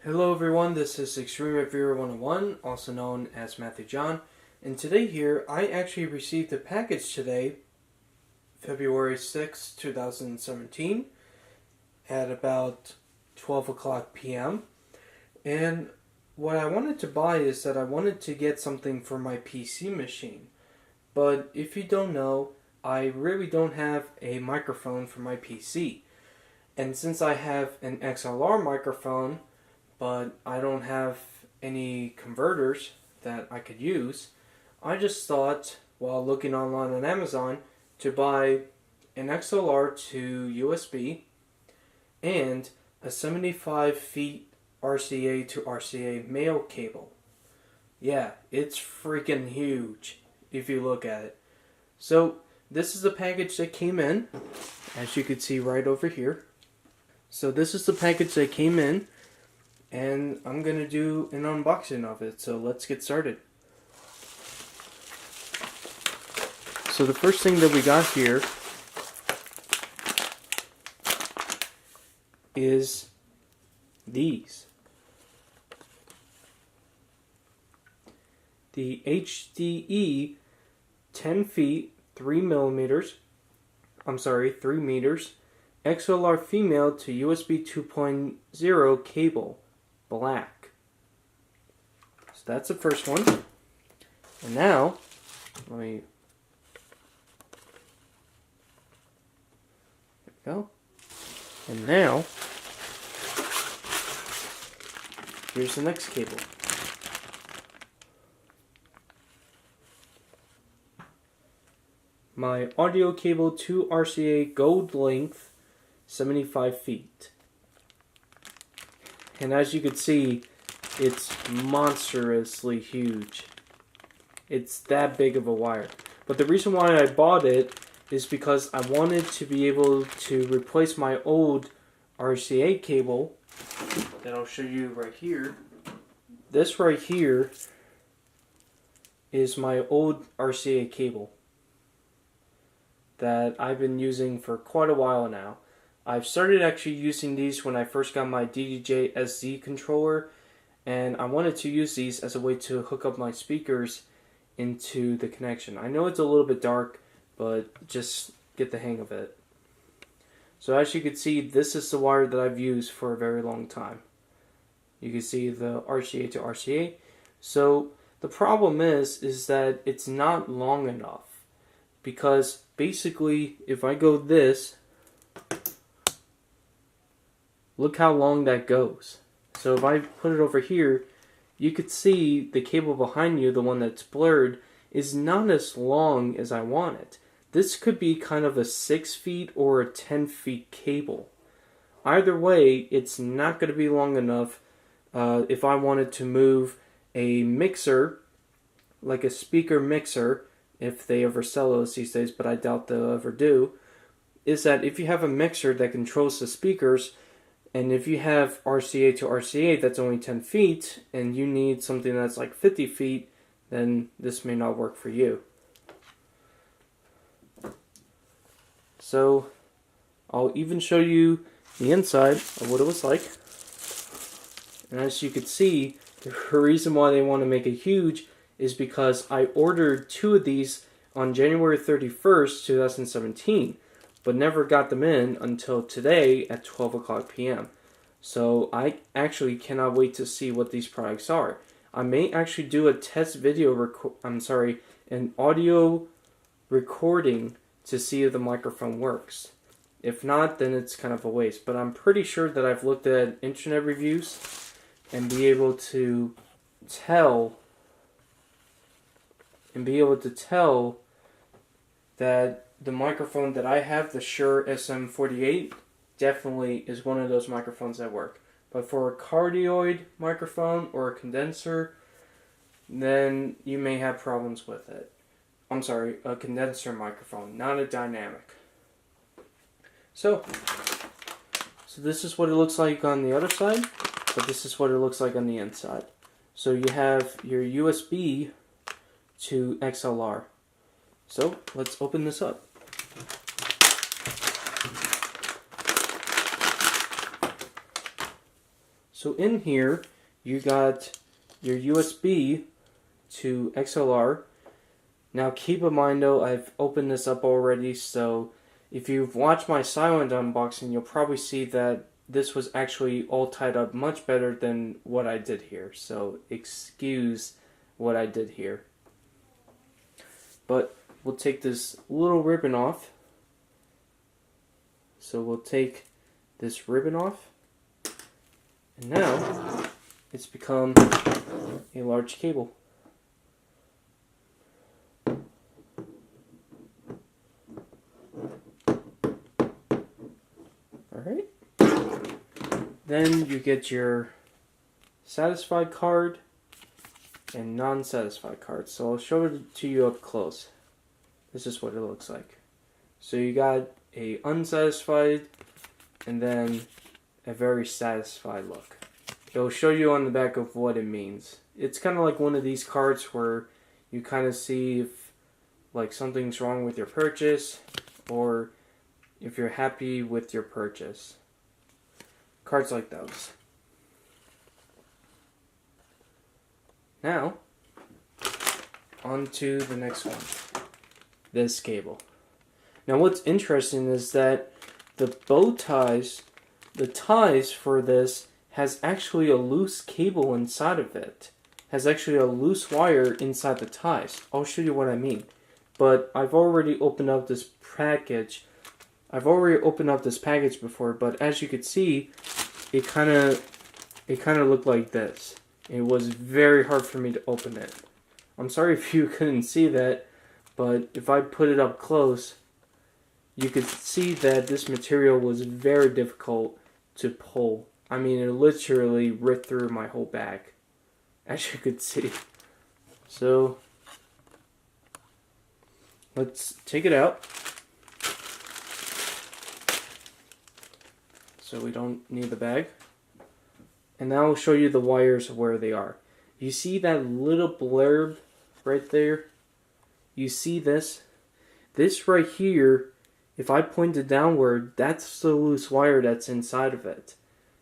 Hello everyone, this is Extreme Reviewer 101, also known as Matthew John, and today here I actually received a package today, February 6, 2017, at about 12 o'clock p.m. And what I wanted to buy is that I wanted to get something for my PC machine. But if you don't know, I really don't have a microphone for my PC. And since I have an XLR microphone, but I don't have any converters that I could use, I just thought, while looking online on Amazon, to buy an Xlr to USB and a 75 feet RCA to RCA male cable. Yeah, it's freaking huge if you look at it. So this is the package that came in, as you can see right over here. So this is the package that came in, and I'm going to do an unboxing of it, so let's get started. So the first thing that we got here is these. The HDE 10 feet 3 meters XLR female to USB 2.0 cable, black. So that's the first one. And now, there we go. And now, here's the next cable. My audio cable to RCA gold length, 75 feet. And as you can see, it's monstrously huge. It's that big of a wire. But the reason why I bought it is because I wanted to be able to replace my old RCA cable that I'll show you right here. This right here is my old RCA cable that I've been using for quite a while now. I've started actually using these when I first got my DDJ SD controller, and I wanted to use these as a way to hook up my speakers into the connection. I know it's a little bit dark, but just get the hang of it. So as you can see, this is the wire that I've used for a very long time. You can see the RCA to RCA. So the problem is that it's not long enough, because basically if I go this, look how long that goes. So if I put it over here, you could see the cable behind you, the one that's blurred, is not as long as I want it. This could be kind of a 6 feet or a 10 feet cable. Either way, it's not going to be long enough if I wanted to move a mixer, like a speaker mixer, if they ever sell those these days, but I doubt they'll ever do, is that if you have a mixer that controls the speakers, and if you have RCA to RCA that's only 10 feet, and you need something that's like 50 feet, then this may not work for you. So, I'll even show you the inside of what it was like. And as you can see, the reason why they want to make it huge is because I ordered 2 of these on January 31st, 2017. But never got them in until today at 12 o'clock p.m. So I actually cannot wait to see what these products are. I may actually do a test video an audio recording to see if the microphone works. If not, then it's kind of a waste. But I'm pretty sure that I've looked at internet reviews and be able to tell that the microphone that I have, the Shure SM48, definitely is one of those microphones that work. But for a cardioid microphone or a condenser, then you may have problems with it. I'm sorry, a condenser microphone, not a dynamic. So this is what it looks like on the other side, but this is what it looks like on the inside. So you have your USB to XLR. So let's open this up. So in here, you got your USB to XLR. Now keep in mind though, I've opened this up already, so if you've watched my silent unboxing, you'll probably see that this was actually all tied up much better than what I did here. So excuse what I did here. But we'll take this little ribbon off. So we'll take this ribbon off. And now it's become a large cable. Alright. Then you get your satisfied card and non-satisfied card. So I'll show it to you up close. This is what it looks like. So you got a unsatisfied and then a very satisfied look. It'll show you on the back of what it means. It's kind of like one of these cards where you kind of see if like something's wrong with your purchase or if you're happy with your purchase. Cards like those. Now, on to the next one. This cable. Now what's interesting is that the bow ties, the ties for this has actually a loose cable inside of it. Has actually a loose wire inside the ties. I'll show you what I mean. But I've already opened up this package. I've already opened up this package before, but as you could see, it kind of looked like this. It was very hard for me to open it. I'm sorry if you couldn't see that, but if I put it up close, you could see that this material was very difficult to pull. I mean, it literally ripped through my whole bag, as you could see. So, let's take it out. So we don't need the bag. And now I'll show you the wires where they are. You see that little blurb right there? You see this? This right here, if I point it downward, that's the loose wire that's inside of it.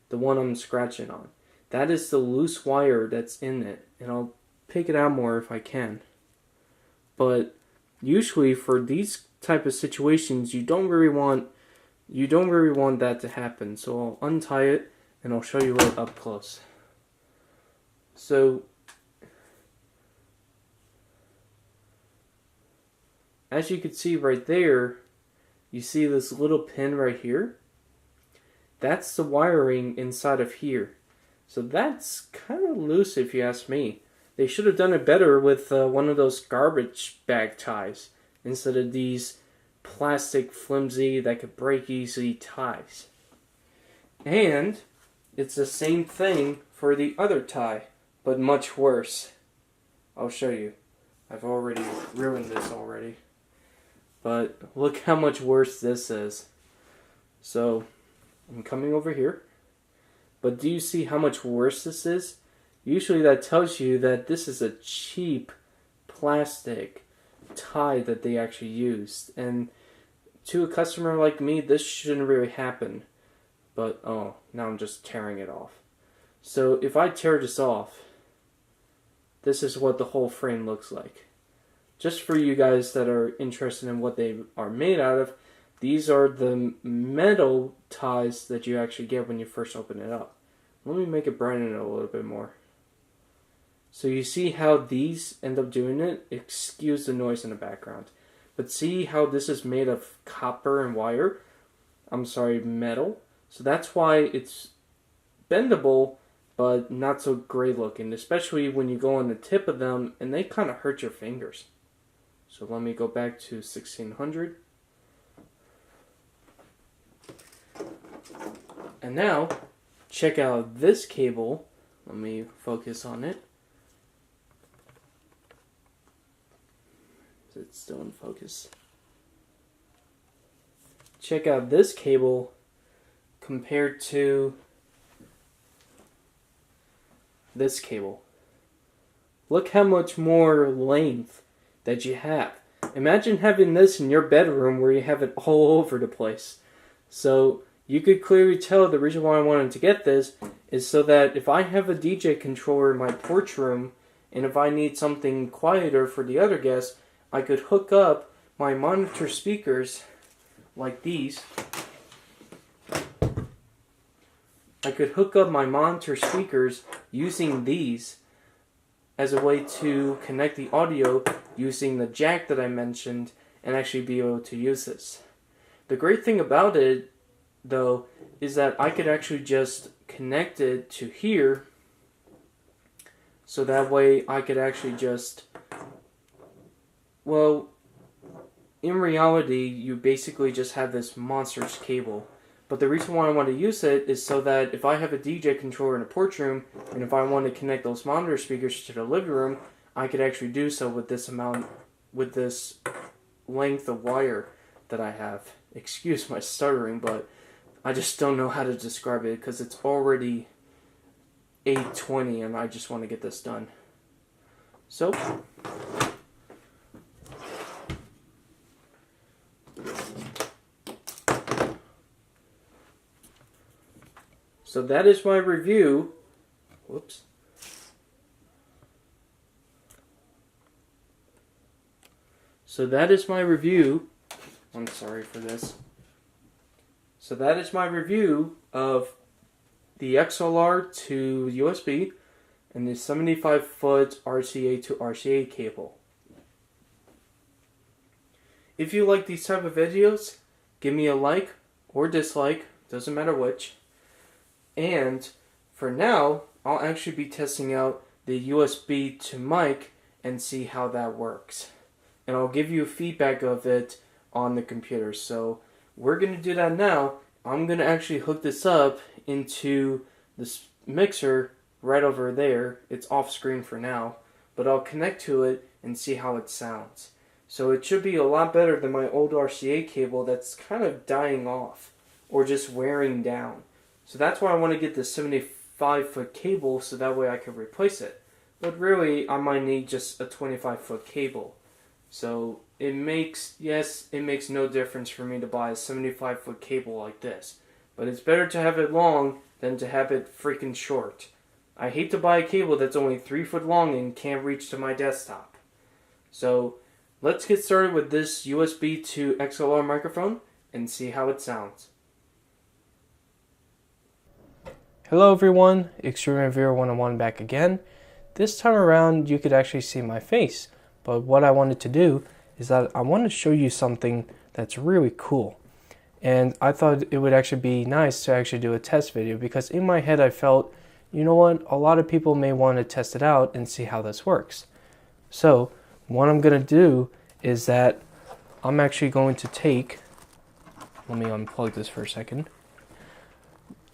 The one I'm scratching on. That is the loose wire that's in it. And I'll pick it out more if I can. But usually for these type of situations, you don't really want that to happen. So I'll untie it and I'll show you it up close. So as you can see right there, you see this little pin right here? That's the wiring inside of here. So that's kind of loose if you ask me. They should have done it better with one of those garbage bag ties instead of these plastic flimsy that could break easily ties. And it's the same thing for the other tie, but much worse. I'll show you. I've already ruined this already. But look how much worse this is. So, I'm coming over here. But do you see how much worse this is? Usually that tells you that this is a cheap plastic tie that they actually used. And to a customer like me, this shouldn't really happen. But, oh, now I'm just tearing it off. So, if I tear this off, this is what the whole frame looks like. Just for you guys that are interested in what they are made out of, these are the metal ties that you actually get when you first open it up. Let me make it brighten it a little bit more. So you see how these end up doing it? Excuse the noise in the background. But see how this is made of copper and wire? I'm sorry, metal. So that's why it's bendable, but not so great looking. Especially when you go on the tip of them and they kind of hurt your fingers. So let me go back to 1600. And now, check out this cable. Let me focus on it. Is it still in focus? Check out this cable compared to this cable. Look how much more length that you have. Imagine having this in your bedroom where you have it all over the place. So you could clearly tell the reason why I wanted to get this is so that if I have a DJ controller in my porch room, and if I need something quieter for the other guests, I could hook up my monitor speakers like these. I could hook up my monitor speakers using these as a way to connect the audio using the jack that I mentioned and actually be able to use this. The great thing about it, though, is that I could actually just connect it to here, so that way I could actually just, well, in reality, you basically just have this monstrous cable. But the reason why I want to use it is so that if I have a DJ controller in a porch room, and if I want to connect those monitor speakers to the living room, I could actually do so with this amount, with this length of wire that I have. Excuse my stuttering, but I just don't know how to describe it because it's already 8:20 and I just want to get this done. So that is my review. Whoops. So that is my review. I'm sorry for this. So that is my review of the Xlr to USB and the 75-foot RCA to RCA cable. If you like these type of videos, give me a like or dislike, doesn't matter which. And for now, I'll actually be testing out the USB to mic and see how that works. And I'll give you feedback of it on the computer. So we're going to do that now. I'm going to actually hook this up into this mixer right over there. It's off screen for now, but I'll connect to it and see how it sounds. So it should be a lot better than my old RCA cable that's kind of dying off or just wearing down. So that's why I want to get the 75-foot cable so that way I can replace it. But really, I might need just a 25-foot cable. So it makes no difference for me to buy a 75-foot cable like this. But it's better to have it long than to have it freaking short. I hate to buy a cable that's only 3 foot long and can't reach to my desktop. So let's get started with this USB to XLR microphone and see how it sounds. Hello everyone, Xlr To 101 back again. This time around you could actually see my face, but what I wanted to do is that I want to show you something that's really cool. And I thought it would actually be nice to actually do a test video because in my head I felt, you know what, a lot of people may want to test it out and see how this works. So what I'm going to do is that I'm actually going to take, let me unplug this for a second.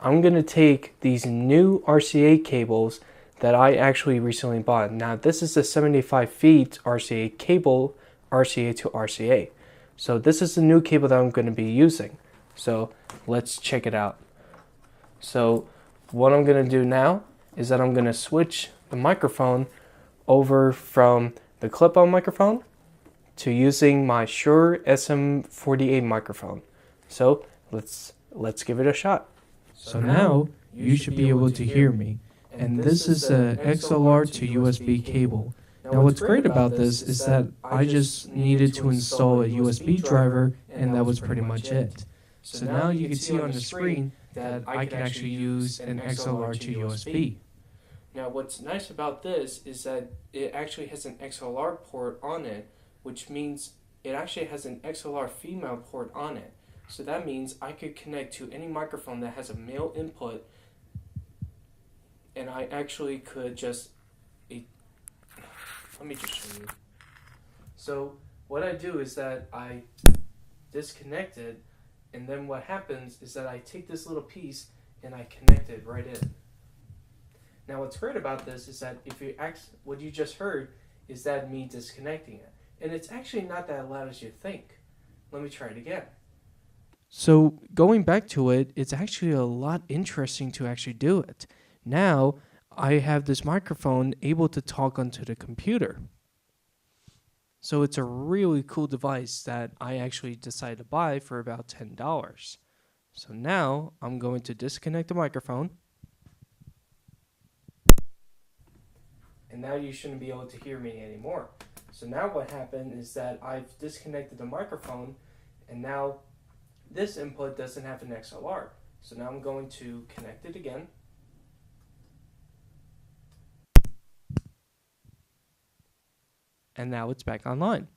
I'm going to take these new RCA cables that I actually recently bought. Now this is a 75 feet RCA cable, RCA to RCA. So this is the new cable that I'm going to be using. So let's check it out. So what I'm going to do now is that I'm going to switch the microphone over from the clip-on microphone to using my Shure SM48 microphone. So let's give it a shot. So now you should be able to hear me. And this is a Xlr to USB cable. Now what's great about this is that I just needed to install a USB driver and that was pretty much it. So now you can see on the screen that I can actually use an Xlr to USB. Now what's nice about this is that it actually has an XLR port on it, which means it actually has an XLR female port on it. So that means I could connect to any microphone that has a male input, and I actually could just, let me just show you. So what I do is that I disconnect it, and then what happens is that I take this little piece and I connect it right in. Now what's great about this is that if you what you just heard is that me disconnecting it. And it's actually not that loud as you think. Let me try it again. So going back to it, it's actually a lot interesting to actually do it. Now I have this microphone able to talk onto the computer. So it's a really cool device that I actually decided to buy for about $10. So now I'm going to disconnect the microphone. And now you shouldn't be able to hear me anymore. So now what happened is that I've disconnected the microphone, and now this input doesn't have an XLR. So now I'm going to connect it again. And now it's back online.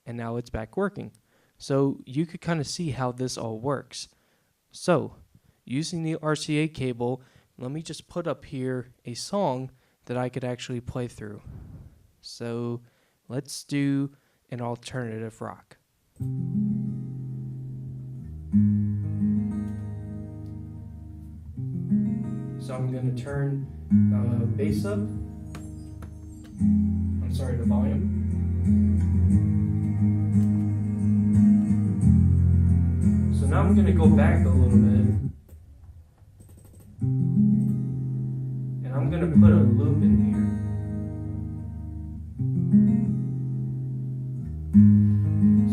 And now it's back working. So you could kind of see how this all works. So using the RCA cable, let me just put up here a song that I could actually play through. So let's do an alternative rock. So I'm going to turn bass up. The volume. So now I'm going to go back a little bit. And I'm going to put a loop in here.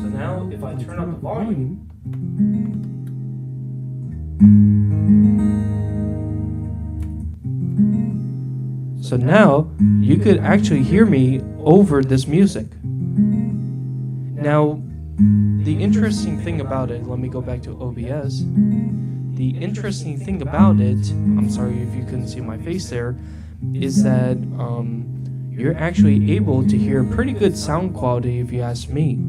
So now if I turn up the volume, so now you could actually hear me over this music. Now, the interesting thing about it, let me go back to OBS. The interesting thing about it, I'm sorry if you couldn't see my face there, is that you're actually able to hear pretty good sound quality if you ask me.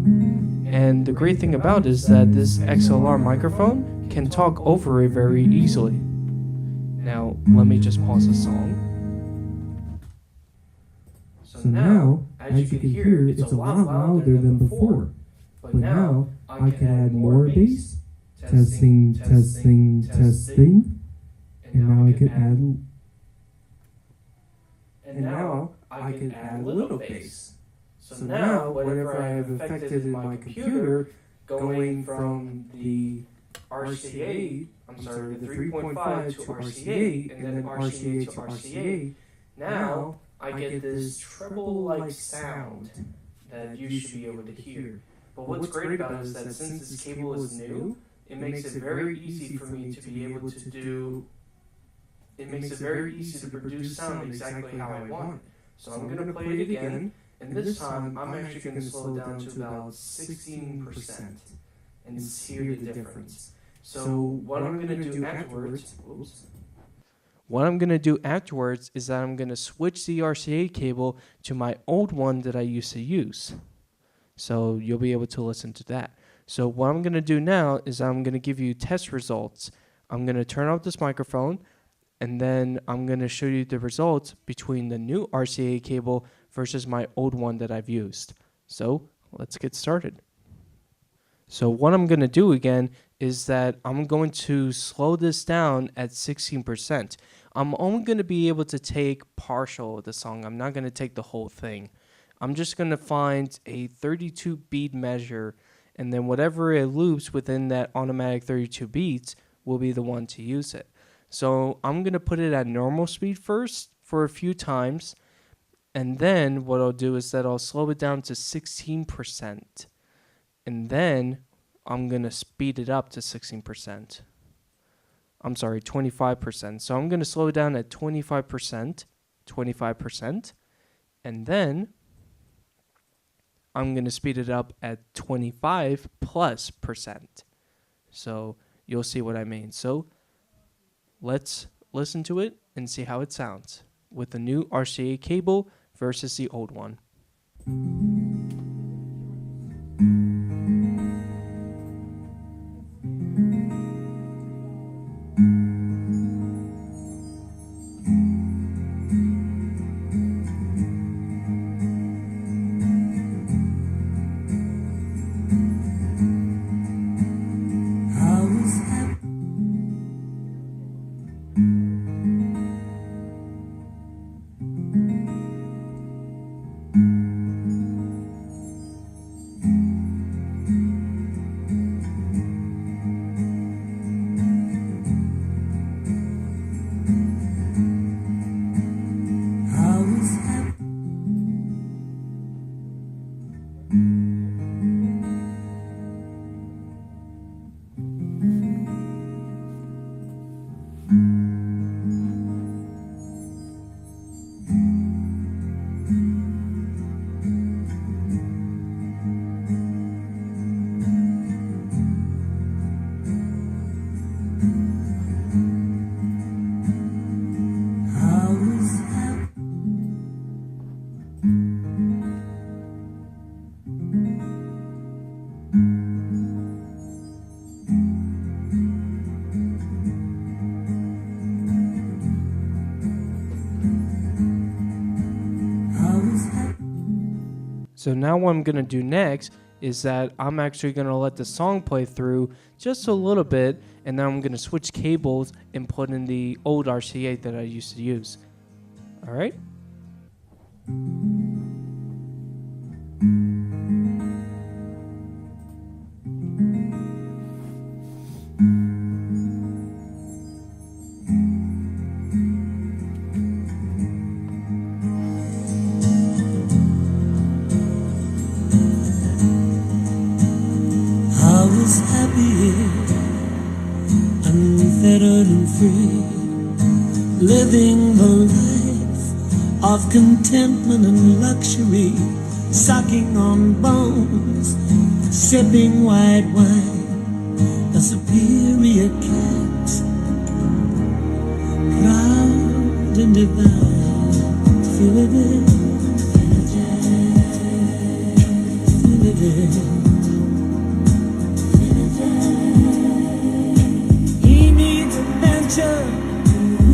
And the great thing about it is that this XLR microphone can talk over it very easily. Now, let me just pause the song. So now, as you can hear, it's a lot louder than before. But now, I can add more bass. Testing, testing, testing. And now I can add a little bass. So now, whatever I have affected in my computer, going from the RCA, the 3.5 to RCA, and then RCA to RCA, now I get this treble-like sound that you should be able to hear. But what's great about it is that since this cable is new, it makes it very easy for me to be able to do, it makes it very easy to produce sound exactly how I want. So I'm going to play it again, and this time I'm actually going to slow down to about 16% and hear the difference. So what I'm going to do afterwards, What I'm going to do afterwards is that I'm going to switch the RCA cable to my old one that I used to use. So you'll be able to listen to that. So what I'm going to do now is I'm going to give you test results. I'm going to turn off this microphone, and then I'm going to show you the results between the new RCA cable versus my old one that I've used. So let's get started. So what I'm going to do again is that I'm going to slow this down at 16%. I'm only going to be able to take partial of the song. I'm not going to take the whole thing. I'm just going to find a 32 beat measure, and then whatever it loops within that automatic 32 beats will be the one to use it. So I'm going to put it at normal speed first for a few times, and then what I'll do is that I'll slow it down to 16%. And then I'm going to speed it up to 16%. I'm sorry, 25%. So I'm going to slow it down at 25%, and then I'm going to speed it up at 25+%. So you'll see what I mean. So let's listen to it and see how it sounds with the new RCA cable versus the old one. So now what I'm going to do next is that I'm actually going to let the song play through just a little bit, and then I'm going to switch cables and put in the old RCA that I used to use. All right? I was happy, unfettered and free, living the life of contentment and luxury, sucking on bones, sipping white wine, a superior cat, proud and divine, feel it, feel it.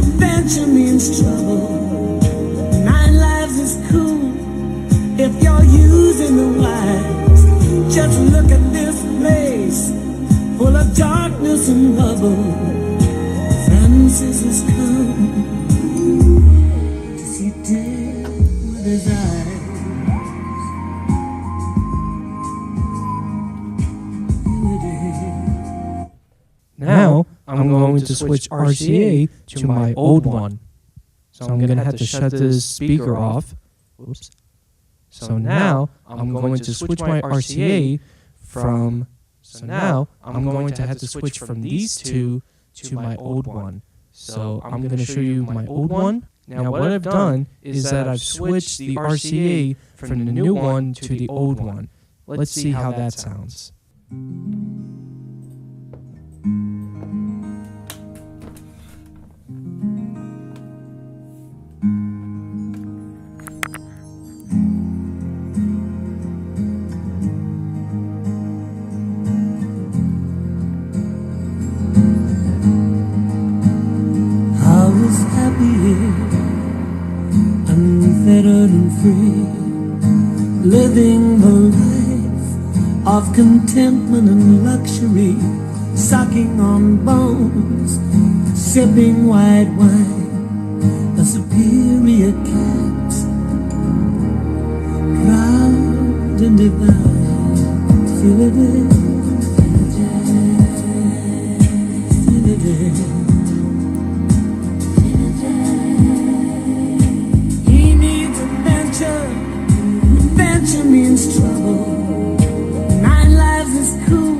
Adventure means trouble. 9 lives is cool if you're using the wise. Just look at this place full of darkness and rubble. Francis has come to see death with his eyes. Now, I'm going to switch RCA to my old one. So I'm going to have to shut this speaker off. Oops. So now, I'm going to switch my RCA from... So now, I'm going to have to switch from these two to my old one. So I'm going to show you my old one. Now what I've done is that I've switched the RCA from the new one to the old one. Let's see how that sounds. Unfettered and free, living the life of contentment and luxury, sucking on bones, sipping white wine, a superior cat, proud and divine, feel it, feel it. Adventure means trouble. 9 lives is cool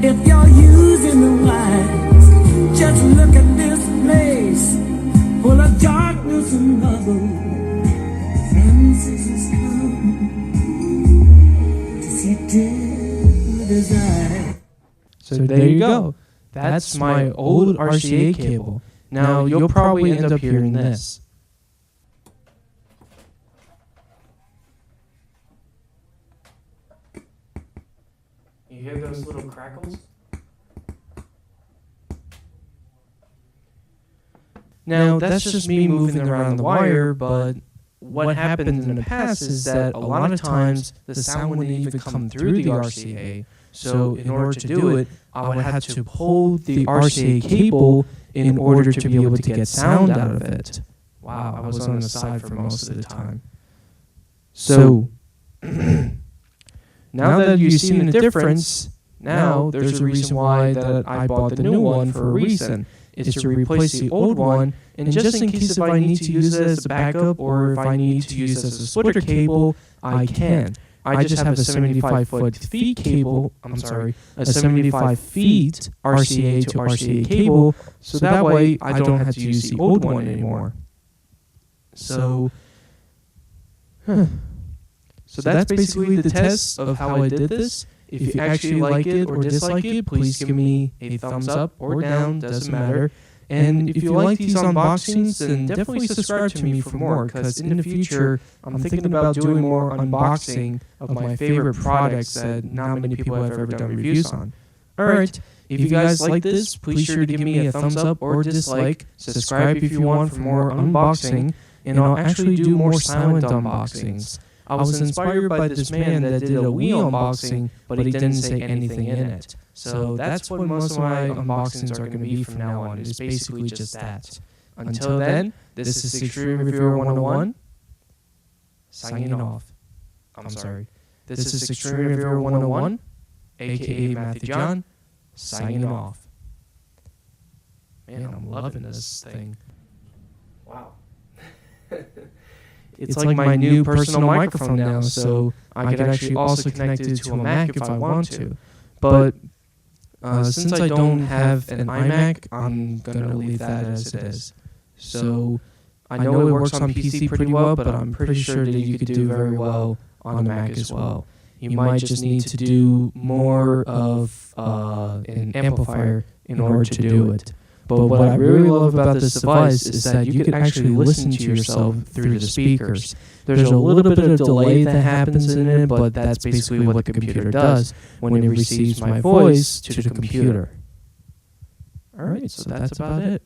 if you're using the wise. Just look at this place full of darkness and rubble. Francis has come to see death with his eyes. So there you go. That's my old RCA cable. Now you'll probably end up hearing this. You hear those little crackles? Now, that's just me moving around the wire, but what happened in the past is that a lot of times the sound wouldn't even come through the RCA. So in order to do it, I would have to pull the RCA cable in order to be able to get sound out of it. Wow, I was on the side for most of the time. So... Now that you've seen the difference, now there's a reason why that I bought the new one for a reason. It's to replace the old one, and just in case if I need to use it as a backup or if I need to use it as a splitter cable, I can. I just have a 75 feet cable, a 75 feet RCA to RCA cable, so that way I don't have to use the old one anymore. So that's basically the test of how I did this. If you actually like it or dislike it, please give me a thumbs up or down, doesn't matter. And if you like these unboxings, then definitely subscribe to me for more, because in the future, I'm thinking about doing more unboxing of my favorite products that not many people have ever done reviews on. Alright, if you guys like this, please sure to give me a thumbs up or dislike, subscribe if you want for more unboxing, and I'll actually do more silent unboxings. I was inspired by this man that did a Wii unboxing, but he didn't say anything in it. So that's what most of my unboxings are going to be from now on. It's basically just that. Until then, this is Extreme Reviewer 101, signing off. I'm sorry. This is Extreme Reviewer 101, aka Matthew John, signing off. Man, I'm loving this thing. Wow. It's like my new personal microphone now, so I could actually also connect it to a Mac if I want to. But since I don't have an iMac, I'm going to leave that as it is. So I know it works on PC pretty well, but I'm pretty sure that you could do very well on a Mac as well. You might just need to do more of an amplifier in order to do it. But what I really love about this device is that you can actually listen to yourself through the speakers. There's a little bit of delay that happens in it, but that's basically what the computer does when it receives my voice to the computer. Alright, so that's about it.